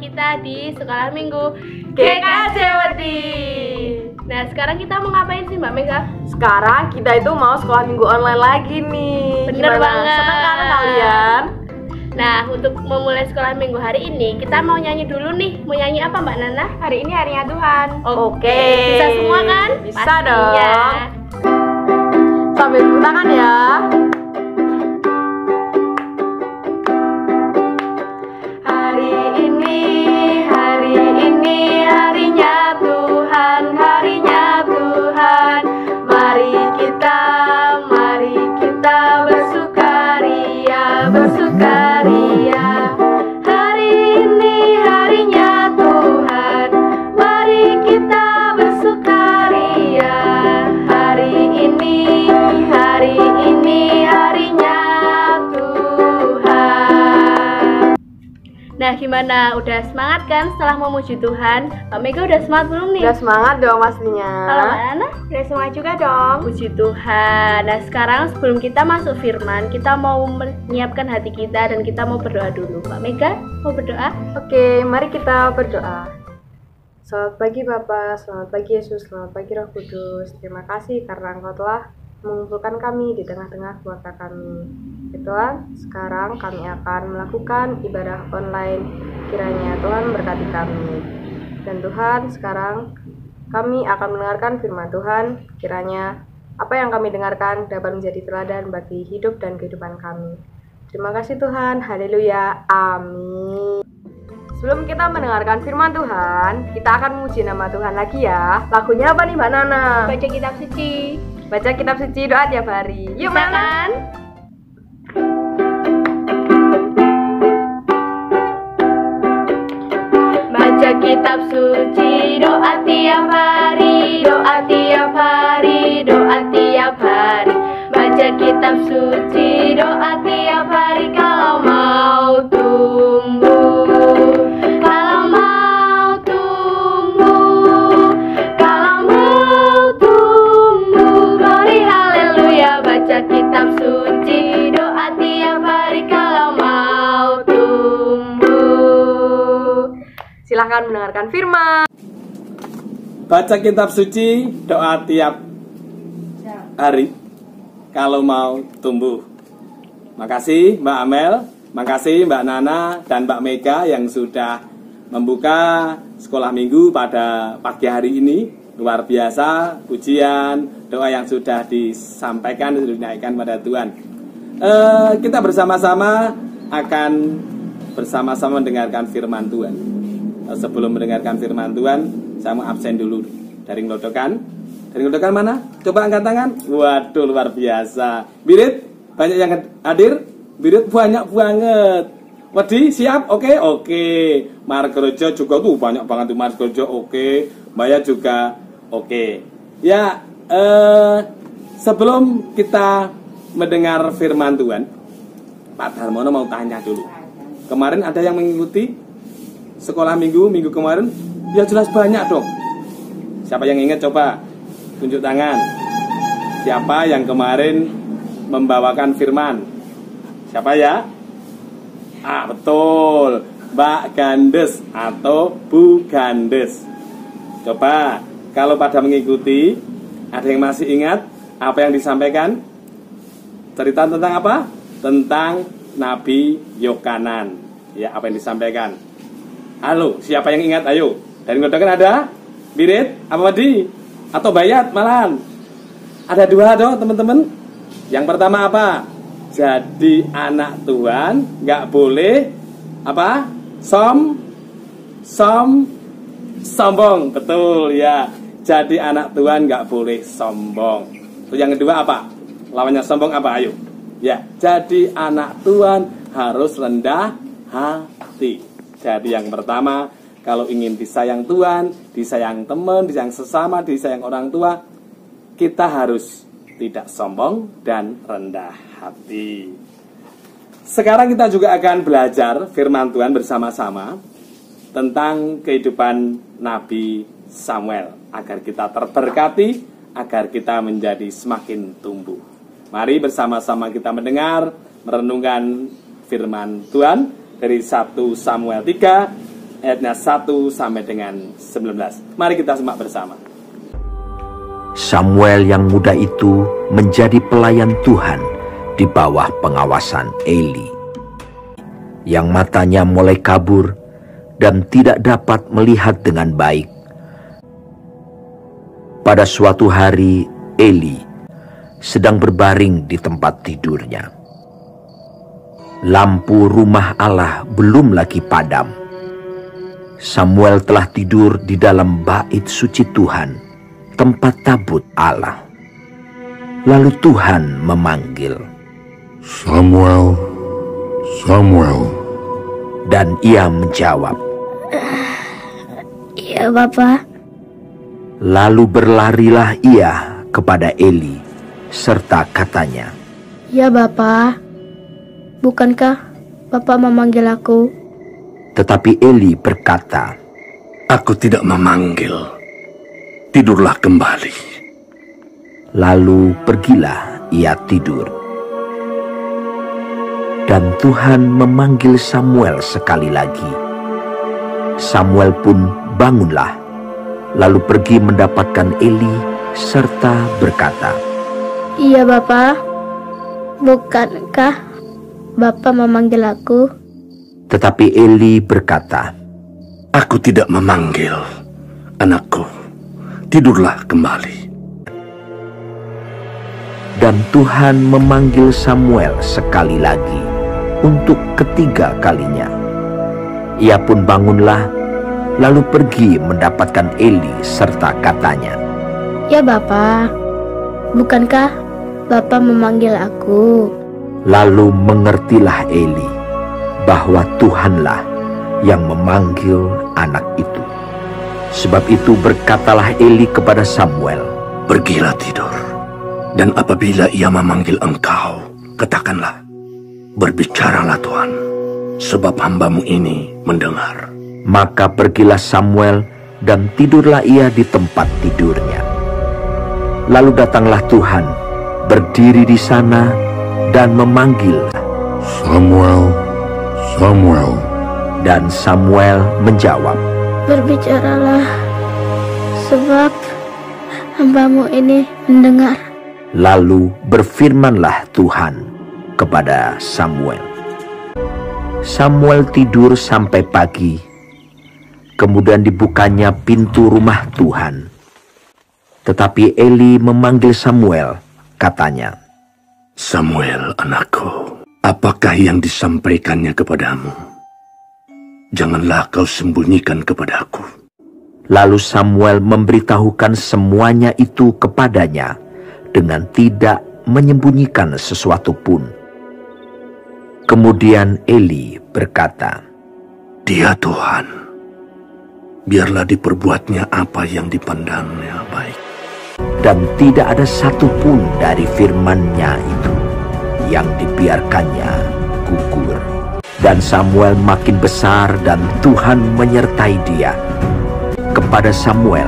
kita di Sekolah Minggu GKJWD. Nah, sekarang kita mau ngapain sih Mbak Mega? Sekarang kita itu mau sekolah minggu online lagi nih. Bener banget. Senang kan kalian? Nah, untuk memulai sekolah minggu hari ini, kita mau nyanyi dulu nih. Mau nyanyi apa Mbak Nana? Hari ini harinya Tuhan. Oke. Bisa semua kan? Bisa pastinya dong. Sambil tepuk tangan ya. Hari ini harinya Tuhan, harinya Tuhan. Mari kita bersukaria, bersukaria. Hari ini harinya Tuhan, mari kita bersukaria. Hari ini harinya Tuhan. Nah, gimana? Udah semangat kan setelah memuji Tuhan? Mbak Mega udah semangat belum nih? Udah semangat dong pastinya. Kalau Mbak Nana? Udah semangat juga dong. Puji Tuhan. Nah, sekarang sebelum kita masuk firman, kita mau menyiapkan hati kita dan kita mau berdoa dulu. Mbak Mega, mau berdoa? Oke, mari kita berdoa. Selamat pagi Bapak, selamat pagi Yesus, selamat pagi Roh Kudus. Terima kasih karena Engkau telah mengumpulkan kami di tengah-tengah keluarga kami. Ya Tuhan, sekarang kami akan melakukan ibadah online. Kiranya Tuhan berkati kami. Dan Tuhan, sekarang kami akan mendengarkan firman Tuhan. Kiranya apa yang kami dengarkan dapat menjadi teladan bagi hidup dan kehidupan kami. Terima kasih Tuhan, haleluya, amin. Sebelum kita mendengarkan firman Tuhan, kita akan memuji nama Tuhan lagi ya. Lagunya apa nih Mbak Nana? Baca kitab suci. Baca kitab suci, doa tiap hari. Yuk Bisa Mbak Nana. kan? Baca kitab suci, doa tiap hari, doa tiap hari, doa tiap hari. Baca kitab suci, doa tiap hari kalau mau tumbuh. Kalau mau tumbuh, kalau mau tumbuh. Glory haleluya, baca kitab suci, doa tiap hari kalau mau tumbuh. Silahkan mendengarkan firman. Baca kitab suci, doa tiap hari kalau mau tumbuh. Makasih Mbak Amel, makasih Mbak Nana dan Mbak Mega yang sudah membuka sekolah minggu pada pagi hari ini. Luar biasa pujian, doa yang sudah disampaikan, sudah dinaikkan pada Tuhan. Kita bersama-sama akan bersama-sama mendengarkan firman Tuhan. Sebelum mendengarkan firman Tuhan, saya mau absen dulu dari ngelodokan. Dari ngelodokan mana? Coba angkat tangan. Waduh, luar biasa. Birit, banyak yang hadir. Birit banyak banget. Wadi, siap? Oke. Margorejo juga tuh banyak banget tuh Margorejo. Oke. Mbaya juga. Oke. Ya, sebelum kita mendengar firman Tuhan, Pak Darmono mau tanya dulu. Kemarin ada yang mengikuti sekolah minggu kemarin? Ya jelas banyak dong. Siapa yang ingat coba tunjuk tangan. Siapa yang kemarin membawakan firman? Siapa ya? Betul, Mbak Gandes atau Bu Gandes. Coba kalau pada mengikuti, ada yang masih ingat apa yang disampaikan? Cerita tentang apa? Tentang Nabi Yohanan. Ya, apa yang disampaikan? Halo, siapa yang ingat? Ayo. Dari ngodakan ada? Birit? Apa tadi? Atau bayat malahan? Ada dua dong teman-teman. Yang pertama apa? Jadi anak Tuhan nggak boleh apa? Sombong. Betul ya. Jadi anak Tuhan nggak boleh sombong. Terus yang kedua apa? Lawannya sombong apa? Ayo. Ya, jadi anak Tuhan harus rendah hati. Jadi yang pertama, kalau ingin disayang Tuhan, disayang teman, disayang sesama, disayang orang tua, kita harus tidak sombong dan rendah hati. Sekarang kita juga akan belajar firman Tuhan bersama-sama tentang kehidupan Nabi Samuel, agar kita terberkati, agar kita menjadi semakin tumbuh. Mari bersama-sama kita mendengar, merenungkan firman Tuhan dari 1 Samuel 3 ayatnya 1 sampai dengan 19. Mari kita simak bersama. Samuel yang muda itu menjadi pelayan Tuhan di bawah pengawasan Eli, yang matanya mulai kabur dan tidak dapat melihat dengan baik. Pada suatu hari, Eli sedang berbaring di tempat tidurnya. Lampu rumah Allah belum lagi padam. Samuel telah tidur di dalam bait suci Tuhan, tempat tabut Allah. Lalu Tuhan memanggil, Samuel, Samuel. Dan ia menjawab, Iya, Bapak. lalu berlarilah ia kepada Eli, serta katanya, Ya, Bapak. Bukankah Bapak memanggil aku? tetapi Eli berkata, Aku tidak memanggil. Tidurlah kembali. lalu pergilah ia tidur. Dan Tuhan memanggil Samuel sekali lagi. Samuel pun bangunlah, lalu pergi mendapatkan Eli serta berkata, Iya, Bapak. Bukankah Bapak memanggil aku? tetapi Eli berkata, Aku tidak memanggil. Anakku, tidurlah kembali. Dan Tuhan memanggil Samuel sekali lagi untuk ketiga kalinya. Ia pun bangunlah, lalu pergi mendapatkan Eli serta katanya, Ya, Bapak. Bukankah Bapak memanggil aku? lalu mengertilah Eli bahwa Tuhanlah yang memanggil anak itu. Sebab itu berkatalah Eli kepada Samuel, Pergilah tidur. Dan apabila ia memanggil engkau, katakanlah, Berbicaralah Tuhan, sebab hambamu ini mendengar. Maka pergilah Samuel dan tidurlah ia di tempat tidurnya. Lalu datanglah Tuhan, berdiri di sana dan memanggil. Samuel, Samuel. Dan Samuel menjawab, Berbicaralah, sebab hambamu ini mendengar. Lalu berfirmanlah Tuhan kepada Samuel. Samuel tidur sampai pagi. Kemudian dibukanya pintu rumah Tuhan. Tetapi Eli memanggil Samuel, katanya, Samuel, anakku, apakah yang disampaikannya kepadamu? Janganlah kau sembunyikan kepadaku. Lalu Samuel memberitahukan semuanya itu kepadanya dengan tidak menyembunyikan sesuatu pun. Kemudian Eli berkata, Dia Tuhan, biarlah diperbuatnya apa yang dipandangnya baik. dan tidak ada satupun dari firman-Nya itu yang dibiarkannya gugur. Dan Samuel makin besar dan Tuhan menyertai dia. Kepada Samuel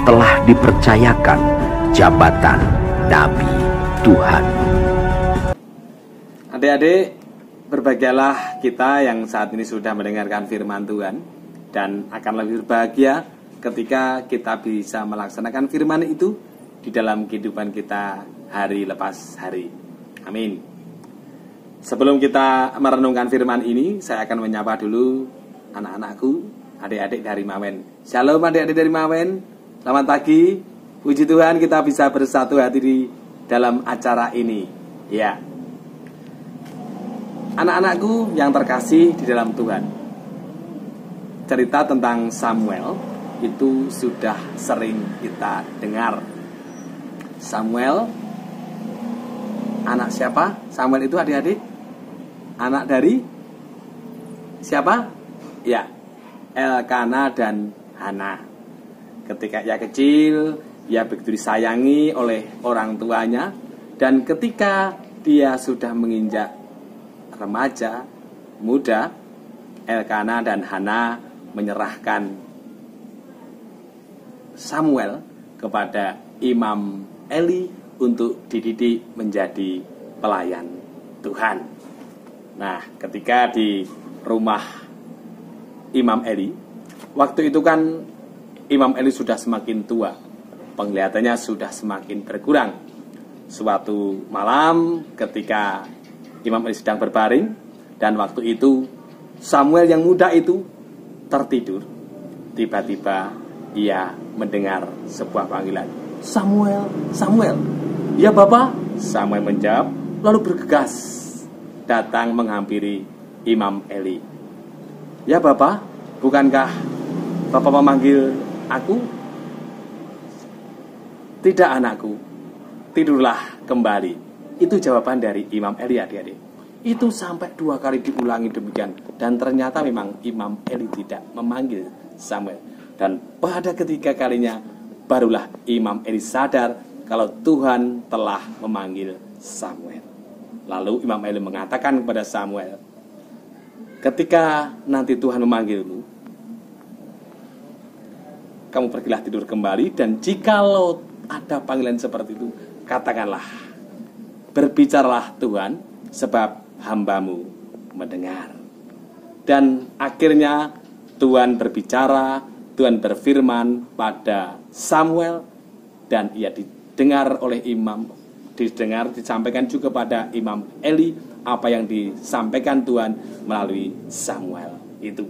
telah dipercayakan jabatan Nabi Tuhan. Adik-adik, berbahagialah kita yang saat ini sudah mendengarkan firman Tuhan, dan akan lebih berbahagia ketika kita bisa melaksanakan firman itu di dalam kehidupan kita hari lepas hari. Amin. Sebelum kita merenungkan firman ini, saya akan menyapa dulu anak-anakku, adik-adik dari Mawen. Shalom adik-adik dari Mawen, selamat pagi. Puji Tuhan kita bisa bersatu hati di dalam acara ini. Ya, anak-anakku yang terkasih di dalam Tuhan, cerita tentang Samuel itu sudah sering kita dengar. Samuel, anak siapa? Samuel itu adik-adik anak dari siapa? Ya, Elkana dan Hana. Ketika ia kecil, ia begitu disayangi oleh orang tuanya, dan ketika dia sudah menginjak remaja, muda, Elkana dan Hana menyerahkan Samuel kepada Imam Eli untuk dididik menjadi pelayan Tuhan. Nah, ketika di rumah Imam Eli, Waktu itu kan Imam Eli sudah semakin tua, penglihatannya sudah semakin berkurang. Suatu malam ketika Imam Eli sedang berbaring, dan waktu itu Samuel yang muda itu tertidur, tiba-tiba ia mendengar sebuah panggilan, "Samuel, Samuel." "Ya Bapak," Samuel menjawab, lalu bergegas datang menghampiri Imam Eli. "Ya Bapak, bukankah Bapak memanggil aku?" "Tidak anakku, tidurlah kembali." Itu jawaban dari Imam Eli, adik-adik. Itu sampai 2 kali diulangi demikian. Dan ternyata memang Imam Eli tidak memanggil Samuel. Dan pada ketiga kalinya barulah Imam Eli sadar kalau Tuhan telah memanggil Samuel. Lalu Imam Eli mengatakan kepada Samuel, "Ketika nanti Tuhan memanggilmu, kamu pergilah tidur kembali, dan jikalau ada panggilan seperti itu, katakanlah, berbicaralah Tuhan, sebab hambamu mendengar." Dan akhirnya Tuhan berbicara, Tuhan berfirman pada Samuel, dan ia didengar oleh disampaikan juga pada Imam Eli apa yang disampaikan Tuhan melalui Samuel itu.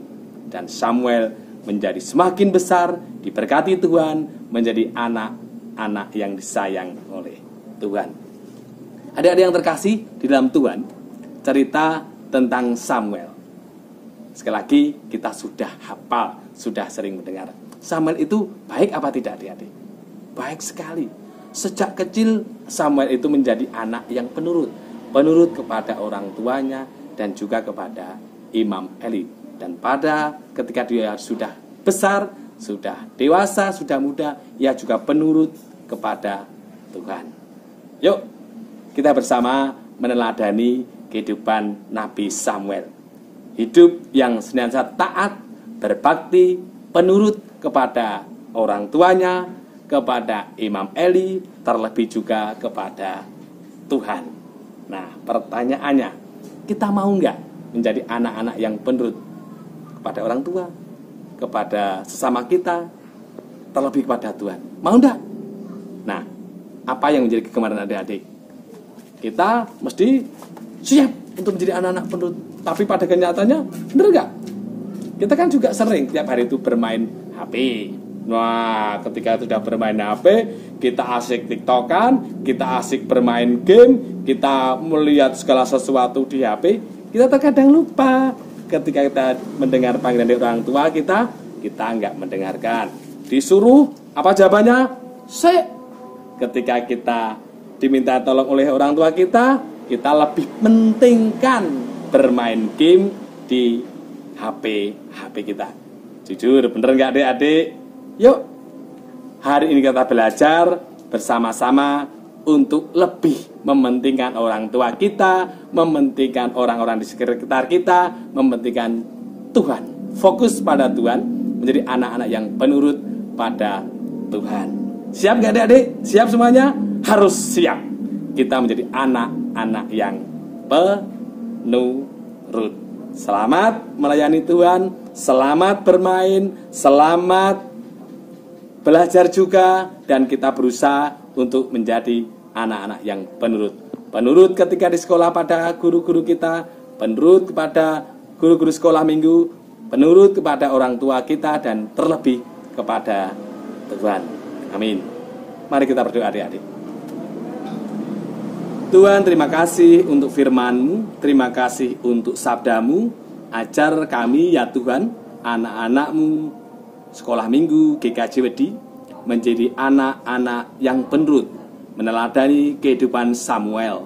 Dan Samuel menjadi semakin besar, diberkati Tuhan, menjadi anak-anak yang disayang oleh Tuhan. Adik-adik yang terkasih di dalam Tuhan, cerita tentang Samuel, sekali lagi kita sudah hafal, sudah sering mendengar. Samuel itu baik apa tidak, adik-adik? Baik sekali. Sejak kecil Samuel itu menjadi anak yang penurut kepada orang tuanya dan juga kepada Imam Eli. Dan pada ketika dia sudah besar, sudah dewasa, sudah muda, ia juga penurut kepada Tuhan. Yuk, kita bersama meneladani kehidupan Nabi Samuel. Hidup yang senantiasa taat, berbakti, penurut kepada orang tuanya, kepada Imam Eli, terlebih juga kepada Tuhan. Nah, pertanyaannya, kita mau nggak menjadi anak-anak yang penurut kepada orang tua, kepada sesama kita, terlebih kepada Tuhan? Mau nggak? Nah, apa yang menjadi kegemaran adik-adik? Kita mesti siap untuk menjadi anak-anak penurut. Tapi pada kenyataannya, bener nggak? Kita kan juga sering tiap hari itu bermain HP. Nah, ketika sudah bermain HP, kita asik TikTokan, kita asik bermain game, kita melihat segala sesuatu di HP, kita terkadang lupa. Ketika kita mendengar panggilan dari orang tua kita nggak mendengarkan. Disuruh, apa jawabannya? Sik. Ketika kita diminta tolong oleh orang tua kita lebih pentingkan bermain game di HP kita. Jujur, bener nggak adik-adik? Yuk, hari ini kita belajar bersama-sama untuk lebih mementingkan orang tua kita, mementingkan orang-orang di sekitar kita, mementingkan Tuhan. Fokus pada Tuhan, menjadi anak-anak yang penurut pada Tuhan. Siap nggak adik-adik? Siap semuanya? Harus siap. Kita menjadi anak-anak yang penurut. Selamat melayani Tuhan, selamat bermain, selamat belajar juga, dan kita berusaha untuk menjadi anak-anak yang penurut. Penurut ketika di sekolah pada guru-guru kita, penurut kepada guru-guru sekolah minggu, penurut kepada orang tua kita, dan terlebih kepada Tuhan. Amin. Mari kita berdoa adik-adik. Tuhan, terima kasih untuk firman-Mu, terima kasih untuk sabda-Mu. Ajar kami ya Tuhan, anak-anak-Mu sekolah minggu GKJ Wedi, menjadi anak-anak yang penurut, meneladani kehidupan Samuel,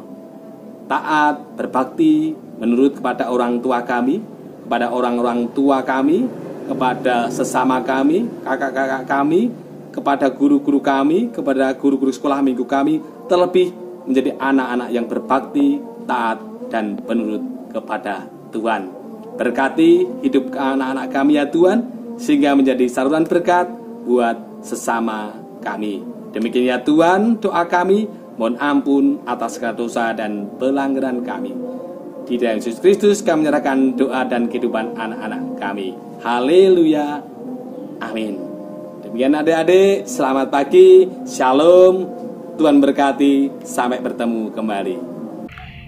taat, berbakti, menurut kepada orang tua kami, kepada orang-orang tua kami, kepada sesama kami, kakak-kakak kami, kepada guru-guru kami, kepada guru-guru sekolah minggu kami, terlebih menjadi anak-anak yang berbakti, taat, dan penurut kepada Tuhan. Berkati hidup anak-anak kami ya Tuhan, sehingga menjadi saluran berkat buat sesama kami. Demikian ya Tuhan doa kami, mohon ampun atas segala dosa dan pelanggaran kami. Di dalam Yesus Kristus kami menyerahkan doa dan kehidupan anak-anak kami. Haleluya, Amin. Demikian adik-adik, selamat pagi, shalom, Tuhan berkati, sampai bertemu kembali.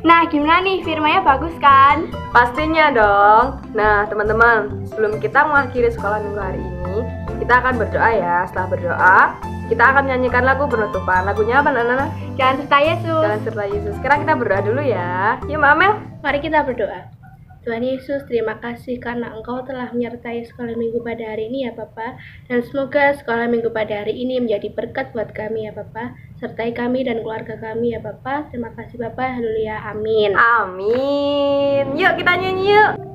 Nah, gimana nih, firmannya bagus kan? Pastinya dong. Nah, teman-teman, sebelum kita mengakhiri sekolah minggu hari ini, kita akan berdoa ya. Setelah berdoa, kita akan menyanyikan lagu penutupan. Lagunya apa, Nana? Jangan serta Yesus. Jangan serta Yesus. Sekarang kita berdoa dulu ya. Yuk, Mbak Amel. Mari kita berdoa. Tuhan Yesus, terima kasih karena Engkau telah menyertai sekolah minggu pada hari ini ya Bapa. Dan semoga sekolah minggu pada hari ini menjadi berkat buat kami ya Bapa. Sertai kami dan keluarga kami ya Bapa. Terima kasih Bapa. Haleluya. Amin. Amin. Yuk kita nyanyi yuk.